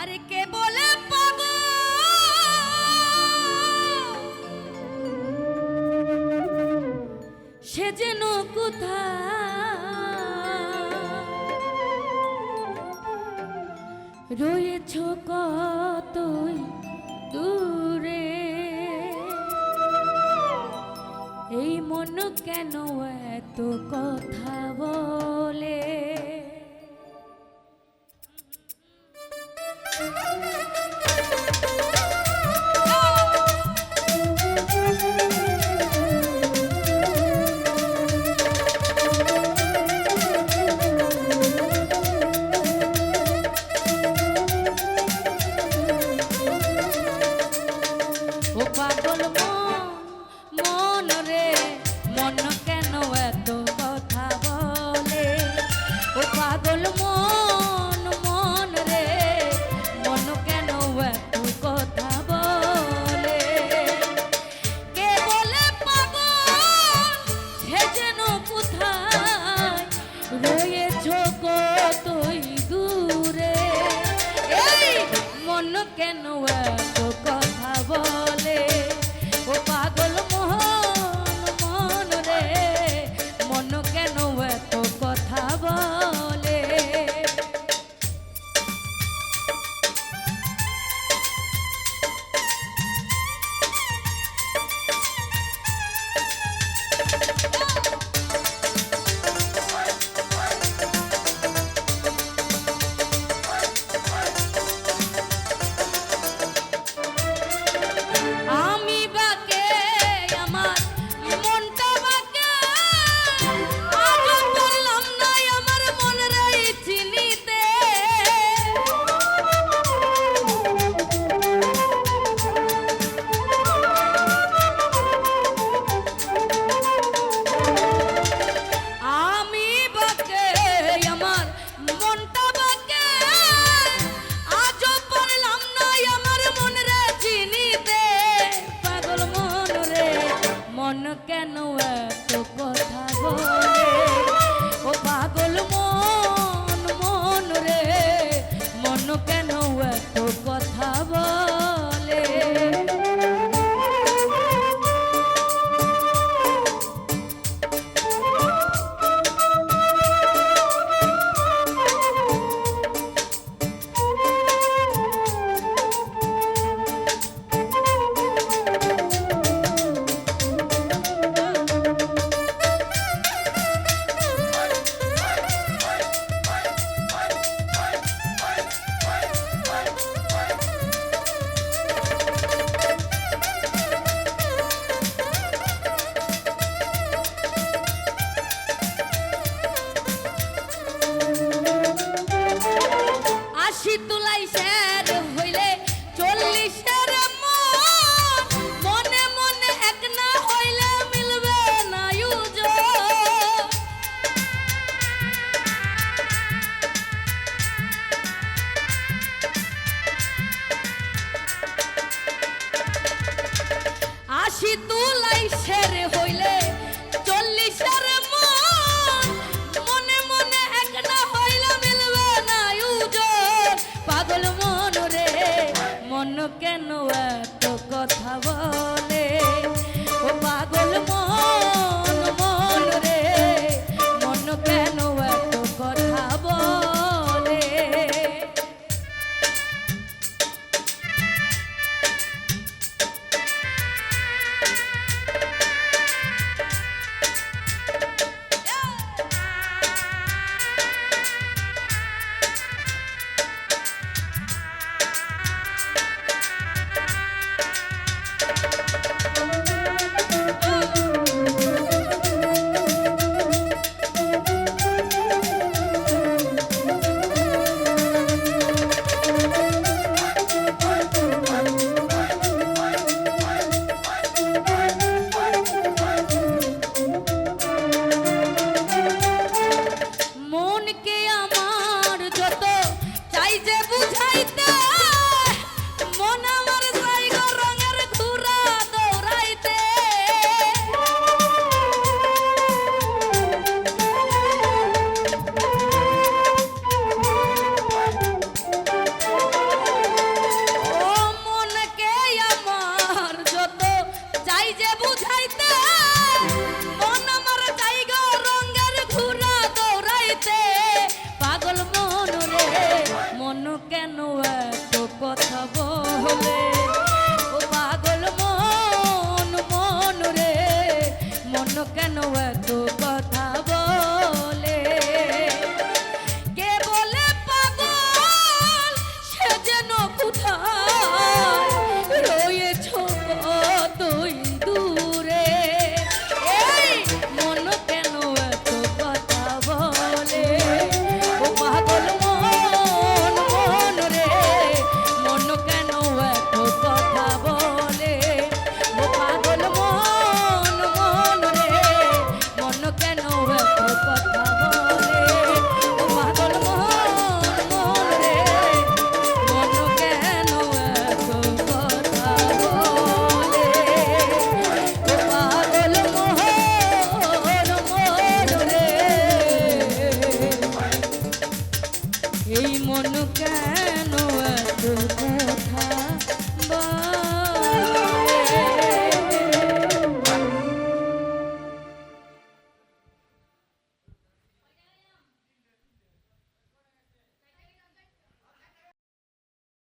আরে কে বলে পাগল সে যেন কোথায় রয়েছ কতই দূরে, এই মন কেন এত কথা বলে। ও পাগল মন রে, মন কেন এত কথা বলে। ও পাগল মন রে, মন কেন এত কথা বলে। কে বলে পাগল সে যেন কোথায় রয়েছ কতই দূরে, এই মন কেন এত কথা বলে। ও পাগল মন রে, মন কেন এত কথা বলে। আমি বাকে আমার মনটা বাকে, আজও বললাম না আমার মন রে চিনিতে। আমি বাকে আমার মনটা বাকে, আজও বললাম না আমার মন রে চিনিতে। পাগল মন রে, মন কেন এত কথা বলে। ও পাগল মন রে, মন কেন এত কথা বলে। আশি তুলাই শের হইলে 40-এর মন, মনে মনে এক না হইলে মিলবে না ইউজন। আশি তুলাই শের হইলে 40-এর মন, মনে মনে এক না হইলে মিলবে না ইউজন। পাগল মন কেন এত কথা বলে ও পাগল মন মন রে মন কেন এত কথা বলে কে বলে পাগল সে যেন কোথায় রয়েছ তুই দূরে এই মন কেন এত কথা বলে ও পাগল মন মন রে মন কেন এত কথা বলে ও পাগল মন মন রে মন কেন এত কথা বলে ও পাগল মন মন রে মন কেন এত কথা বলে ও পাগল মন মন রে এই মন কেন এত কথা বলে